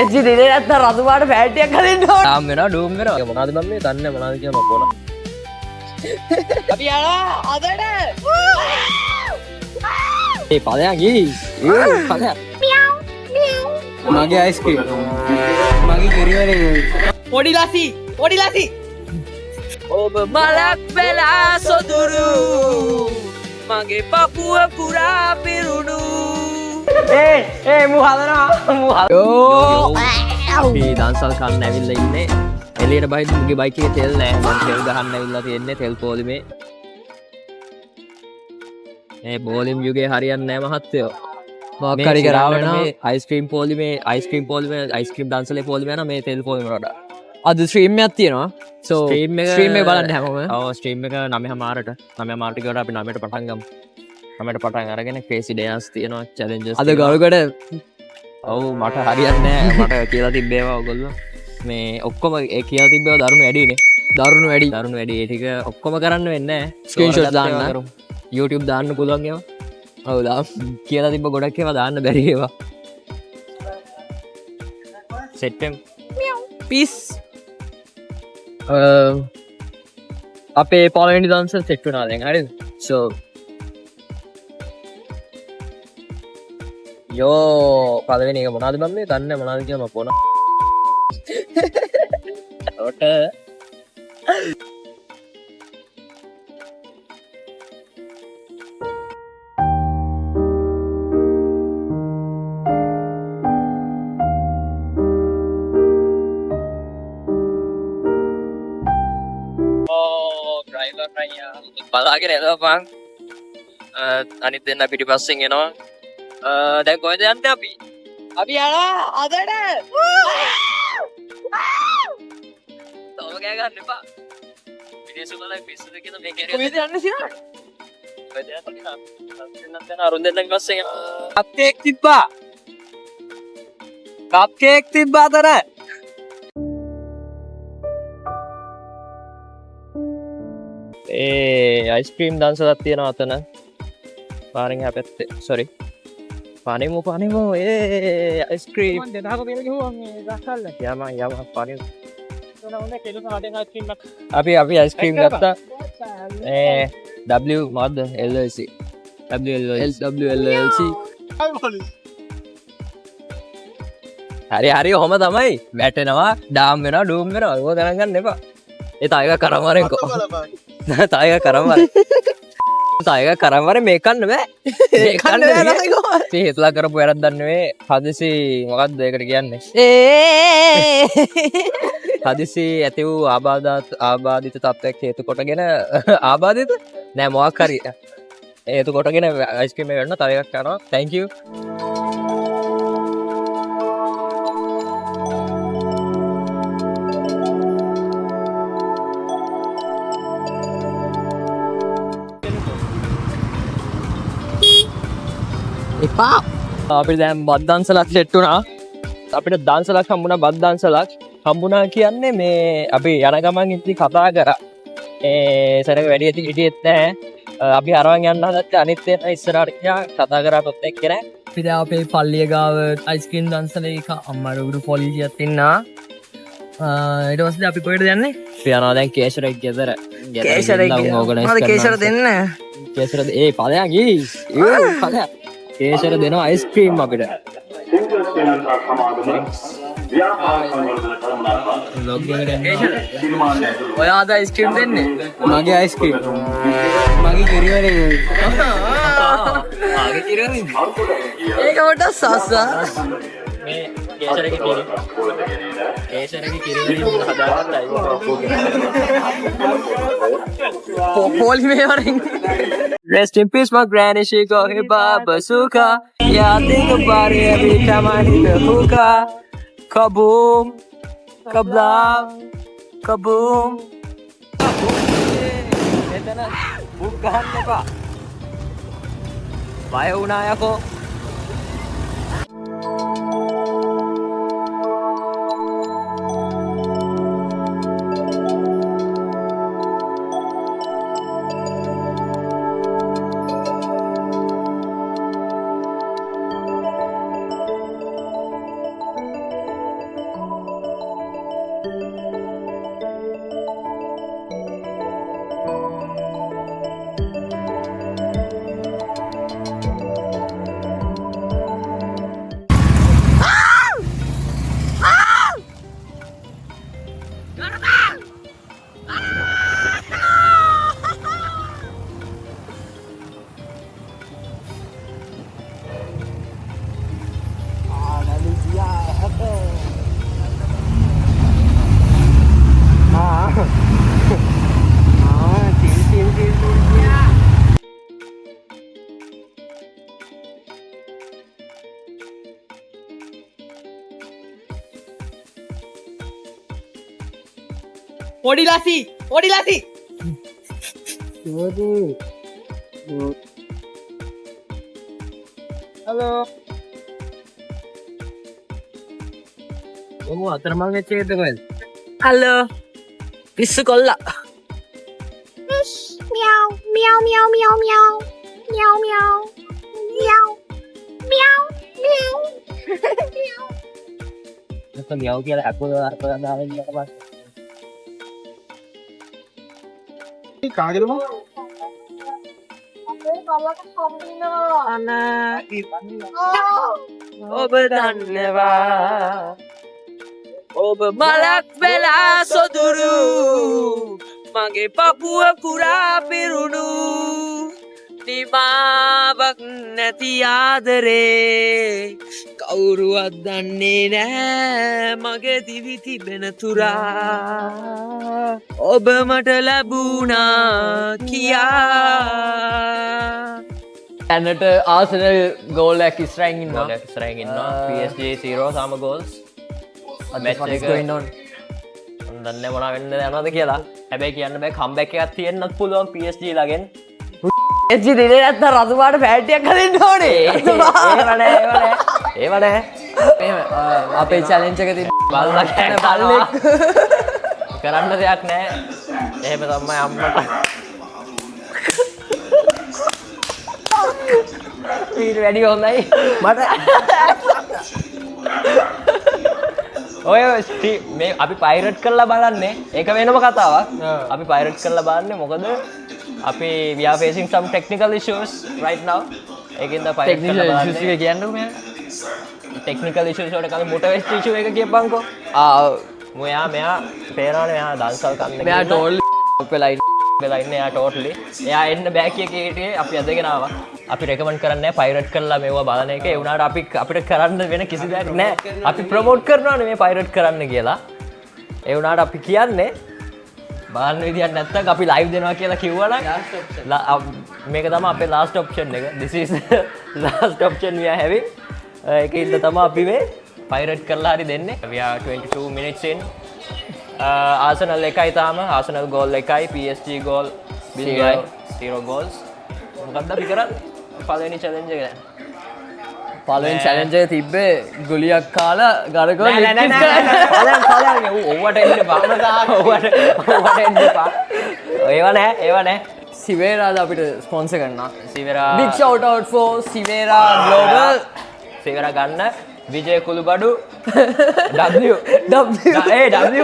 එච්චි දිනේ නැත්නම් රතු පාට ෆෑට් එකක් හදින්න ඕන. තාම වෙනවා ඩූම් වෙනවා. මොනවද මම මේ දන්නේ මොනවද කියලා මම පොන. අපි යනවා අදට. ඒ පදයක් ගිහි. පදයක්. මගේ අයිස්ක්‍රීම්. මගේ කිරිවලේ පොඩි ලසි. ඔබ මලක් වෙලා සොදුරු. මගේ පපුව පුරා පිරුණු. මු හදනවා. අපි දන්සල් කන්න ඇවිල්ලා ඉන්නේ. එළියට බයිත් මුගේ බයික් එකේ තෙල් නැහැ. මම තෙල් ගහන්න ඇවිල්ලා තියෙන්නේ තෙල් පොලිමේ. මේ පොලිම් යුගේ හරියන්නේ නැහැ මහත්තයෝ. මොකක් හරි කරාවට මේ අයිස්ක්‍රීම් දන්සලේ පොලිම යන මේ තෙල් පොලිම වලට. අද ස්ට්‍රීම් එකක් තියෙනවා. ස්ට්‍රීම් එක බලන්න හැමෝම. ඔව් ස්ට්‍රීම් එක 9:00ට 9:00ට ගියට අපි 9:00ට පටන් ගමු. 9:00ට පටන් අරගෙන ක්‍රේසි ඩෑන්ස් තියෙනවා චැලෙන්ජස්. අද ගල්ගඩ ඔව් මට හරියන්නේ නැහැ. මට කියලා තිබ්බේවා ඔයගොල්ලෝ. මේ ඔක්කොම ඒ කියලා තිබ්බේවා දරුණු වැඩිනේ. දරුණු වැඩි. ඒ ටික ඔක්කොම කරන්න වෙන්නේ නැහැ. ස්ක්‍රීන්ෂොට් දාන්න. YouTube දාන්න පුළුවන් ඒවා. ඔව් දාන්න. කියලා තිබ්බ ගොඩක් ඒවා දාන්න බැරි ඒවා. සෙට් වෙමු. පීස්. අපේ පළවෙනි දන්සල් සෙට් වුණා දැන් හරිද? So යෝ පළවෙනි එක මොනවද මම මේ දන්නේ මොනවද කියලා මම පොන. ඔට ඩ්‍රයිවර් අයියා බලාගෙන එනවා මං. අනිත් දෙන්න පිටිපස්සෙන් එනවා. දැන් කොහෙද යන්නේ අපි? අපි යනවා අදට. තව ගෑ ගන්න එපා. විදේශ වල පිස්සුද කියන මේ කැරිය. කොහෙද යන්නේ සිනාට? කොහෙද යන්නේ? නැත්නම් අරුන් දෙන්නගේ පස්සෙන් යනවා. කප් කේක් තිබ්බා අතර. අයිස්ක්‍රීම් දන්සලක් තියෙනවා අතන. පාරෙන් එහා පැත්තේ. sorry. පානෙමු අයිස්ක්‍රීම්. මම දෙනාක බෙල ගිහුවා මේ ගස්සල්ල. යම පානෙමු. උනේ කෙලුස හදෙන් අයිස්ක්‍රීම් එකක්. අපි අයිස්ක්‍රීම් ගත්තා. W මොකද්ද? LLC. WLLC. හරි ඔහොම තමයි. වැටෙනවා, ඩාම් වෙනවා, ඩූම් වෙනවා. ඒක ගණන් ගන්න එපා. ඒ තායක කරමරෙන්කෝ. තායක කරමරේ. තායක කරමරේ මේ කන්න බෑ. මේ කන්න බෑ කොහොමද? ඉතින් හිතලා කරපු වැරද්දක් නෙවෙයි. හදිසි මොකද්ද ඒකට කියන්නේ? හදිසි ඇති වූ ආබාධිත තත්ත්වයක් හේතු කොටගෙන ආබාධිත නෑ මොකක් හරි හේතු කොටගෙන අයිස්ක්‍රීම් එක ගන්න තව එකක් කරනවා. thank you. එපා. අපිට දැන් බත් දන්සලක් සෙට් වුණා. අපිට දන්සලක් හම්බුණා බත් දන්සලක් හම්බුණා කියන්නේ මේ අපි යන ගමන් ඉතින් කතා කරා. සරක වැඩි ඇති හිටියෙත් නැහැ. අපි අරවන් යන්න හදත් අනිත් එක ඉස්සරහට ගියා කතා කරා පොත් එක්ක නෑ. අපි දැන් අපේ පල්ලිය ගාව අයිස්ක්‍රීම් දන්සලේ එක අම්මාරුගුරු පොලිසියක් ඉන්නවා. ඊට පස්සේ අපි කොහෙටද යන්නේ? අපි යනවා දැන් කේෂරෙක් ගෙදර. මොකද කේෂර දෙන්න? කේෂර පදයක් ගිහි. පදයක්. කේෂර දෙනවා අයිස්ක්‍රීම් අපිට. ඔයාද අයිස්ක්‍රීම් දෙන්නේ? මගේ අයිස්ක්‍රීම්. මගේ කිරිවලේ. මගේ කිරිවලේ. ඒක කොට සස්සා. මේ කේෂරගේ කිරි. කේෂරගේ කිරිවලේ හදාගත්ත අයිස්ක්‍රීම්. පොලිමේ වරින්. Rest in peace, my granny. She got hit by a bazooka. Yeah, I think about it every time I hit the hookah. Kaboom, kablam, kaboom. Bukan apa? Baik unai aku. පොඩි ලසි hello ඔමු අතරමං වෙච්ච එකද කොහෙද hello පිස්සු කොල්ලා Meow, meow, meow, meow, meow. Meow, meow. Meow. Meow. Meow. Meow. නැත්නම් මියව් කියලා අපෝ අර්ථ ගන්නවා ඊට පස්සේ කාගෙද මම ඔබ දන්නවා ඔබ මලක් වෙලා සොදුරු මගේ පපුුව පුරා පිරුණු නිමාවක් නැති ආදරේ කවුරුවත් දන්නේ නෑ මගේ දිවි තිබෙන තුරා ඔබ මට ලැබුණා කියා ඇනට ආසනල් ගෝල්ලක් ඉස්රයින් ඉන්නවා ඉස්රයින් ඉන්නවා PSG 0 සම ගෝල්ස් මැච් එක දන්න මොනා වෙන්න යනවද කියලා හැබැයි කියන්න බෑ කම්බැක් එකක් තියෙන්නත් පුළුවන් PSG ළගෙන් එච්චි දිනේ නැත්නම් රතුපාට පැටියක් හදින්න ඕනේ ඒව නෑ අපේ චැලෙන්ජ් එක තිබ්බ බල්ලා කෑන බල්ලෙක් කරන්න දෙයක් නෑ එහෙම තමයි අම්මට ඊට වැඩි හොඳයි මට ඔය මේ අපි පයිරට් කරලා බලන්නේ ඒක වෙනම කතාවක් අපි පයිරට් කරලා බලන්නේ මොකද අපි we are facing some technical issues right now ඒකින්ද පයිරට් කරලා බලන්නේ කියන්නකෝ මෙයා technical issues වලට කලින් motivation issue එක කියපන්කෝ මෙයා පේනවනේ මෙයා දන්සල් කන්නේ මෙයා ටෝල් වෙලා ඉන්නේ එයා totally එයා එන්න බෑ කියේ හිටියේ අපි අදගෙන ආවා අපි රෙකමන්ඩ් කරන්නේ පයිරට් කරලා මේවා බලන එක ඒ වුණාට අපිට කරන්න වෙන කිසි දෙයක් නැහැ අපි ප්‍රොමෝට් කරනවානේ මේ පයිරට් කරන්න කියලා ඒ වුණාට අපි කියන්නේ බලන්න විදියක් නැත්තම් අපි ලයිව් දෙනවා කියලා කිව්වනම් මේක තමයි අපේ last option එක this is last option we are having ඒකින්ද තමයි අපි මේ පයිරට් කරලා හරි දෙන්නේ we are 22 minutes in ආසනල් එකයි තාම ආසනල් ගෝල් එකයි PSG ගෝල් 0 goals මොකක්ද අපි කරන්නේ පළවෙනි challenge එක දැන් පළවෙනි challenge එක තිබ්බේ ගුලියක් කාලා ගරකෝ පළවෙනි ඕවට එන්න එපා ඕවට එන්න එපා ඒව නෑ සිවේරාද අපිට ස්පොන්සර් කරනවා සිවරා big shout out for සිවේරා global සිවරා ගන්න විජය කුළුබඩු W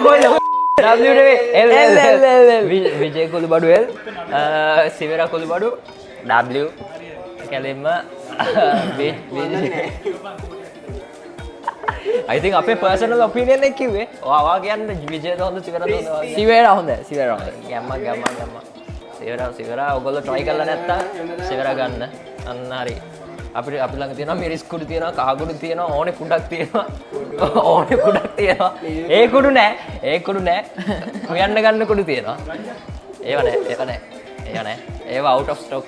කොයිද W නෙවෙයි විජය කුළුබඩු L සිවරා කුළුබඩු W කැලෙම I think අපේ personal opinion එක කිව්වේ ඔයා කියන්න විජයද හොඳ සිවරාද හොඳ සිවේරා හොඳයි සිවරා ඔයගොල්ලෝ try කරලා නැත්තම් සිවරා ගන්න අන්න හරි අපි ළඟ තියෙනවා මිරිස් කුඩු තියෙනවා කහ කුඩු තියෙනවා ඕනේ කුඩක් තියෙනවා ඒ කුඩු නෑ හොයන්න ගන්න කුඩු තියෙනවා ඒව නෑ ඒව out of stock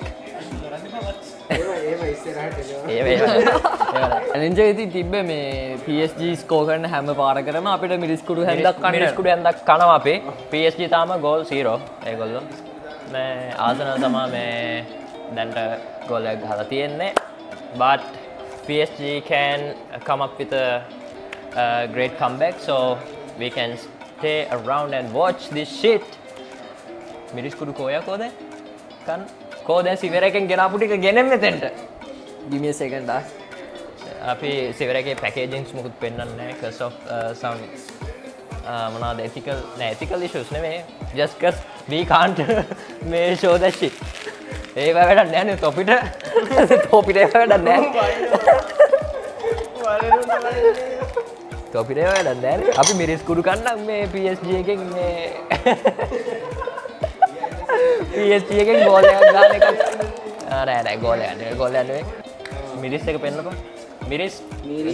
challenge එකේ තිබ්බේ මේ PSG ස්කෝර් කරන හැම පාරකටම අපිට මිරිස් කුඩු හැන්දක් කනවා අපේ PSG තාම goal 0 ඒගොල්ලෝ මේ ආසනල් තමයි මේ දැන්ට goal එකක් ගහලා තියෙන්නේ but PSG can come up with a great comeback so we can stay around and watch this shit මිරිස් කුඩු කෝයා කෝද කන් කෝදැන් සිවරකෙන් ගෙනාපු ටික ගෙනෙන්න මෙතෙන්ට give me a second අපි සිවරකේ පැකේජින්ග්ස් මුකුත් පෙන්වන්නේ නැහැ because of some මොනවාද ethical issues නෙමෙයි just cause we can't මේ show that shit ඒක වැඩක් නැහැ නේ තොපිට ඒක වැඩක් නැහැ තොපිට වැඩක් නැහැ නේ අපි මිරිස් කුඩු කන්නම් මේ PSG එකෙන් මේ PSG එකෙන් ගෝල් එකක් ගන්න එක නෑ ගෝල් එකක් නෙවෙයි මිරිස් එක පෙන්නපන් මිරිස්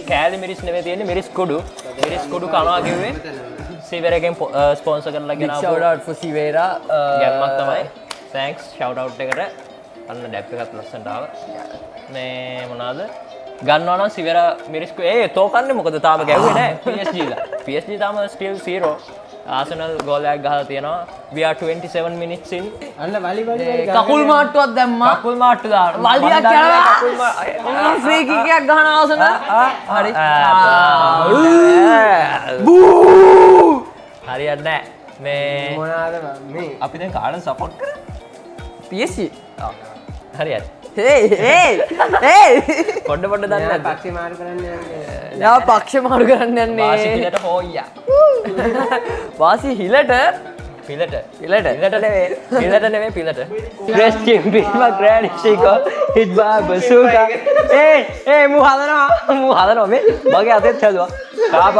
කෑලි මිරිස් නෙවෙයි තියෙන්නේ මිරිස් කුඩු කනවා කිව්වේ සිවරකෙන් ස්පොන්සර් කරලා ගෙනාවු shout out for සිවේරා ගැම්මක් තමයි thanks shout out එකට අන්න ඩැප් එකත් ලස්සනට ආවා මේ මොනවාද ගන්නවා නම් සිවරා මිරිස් තෝ කන්නේ මොකද තාම ගැව්වේ නෑ PSG තාම still 0 ආසනල් ගෝලයක් ගහලා තියෙනවා. We are 27 minutes in. අන්න වලි කකුල් මාට්ටුවක් දැම්මා. කකුල් මාට්ටු දාන්න. වලියක් කරලා ෆ්‍රී කික් එකක් ගහන ආසන. හරි. බූ. හරියන්නේ නැහැ. මේ මොනවාද මේ අපි දැන් කාටද සපෝට් කරන්නේ? PSG. හරියට. පොඩ දන්න නැද්ද? පක්ෂි මාරු කරන්නේ නැහැ. යා පක්ෂ මාරු කරන්න යන්නේ. වාසි පිලට හොයියා. වාසි හිලට පිලට. පිලට නෙවෙයි පිලට. Rest in peace my grandchico hit by bazooka. මු හදනවා මේ මගේ අතෙත් හැදුවා. කාපක්.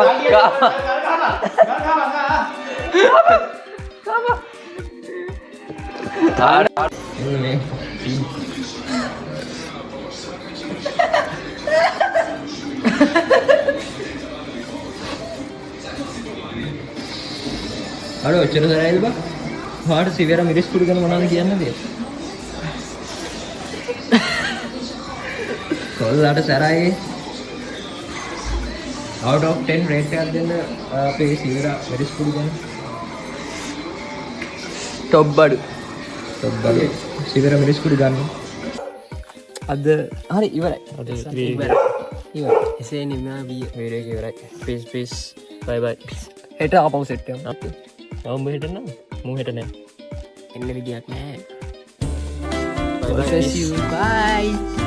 අර ඔච්චර සරයිද බා? හාට සිවියර මිරිස් කුඩු ගැන මොනවද කියන්නද? කොල්ලාට සරයි out of 10 rate එකක් දෙන්න අපේ සිවියර මිරිස් කුඩු ගැන. ටොප් බඩු. සිවියර මිරිස් කුඩු ගන්න. අද හරි ඉවරයි. ඉවරයි. එසේ නිමා වීඩියෝ එක ඉවරයි. peace bye bye. හෙට ආපහු සෙට් කරමු. මම හෙට නම් මම හෙට නෑ. එන්න විදියක් නැහැ. Bye.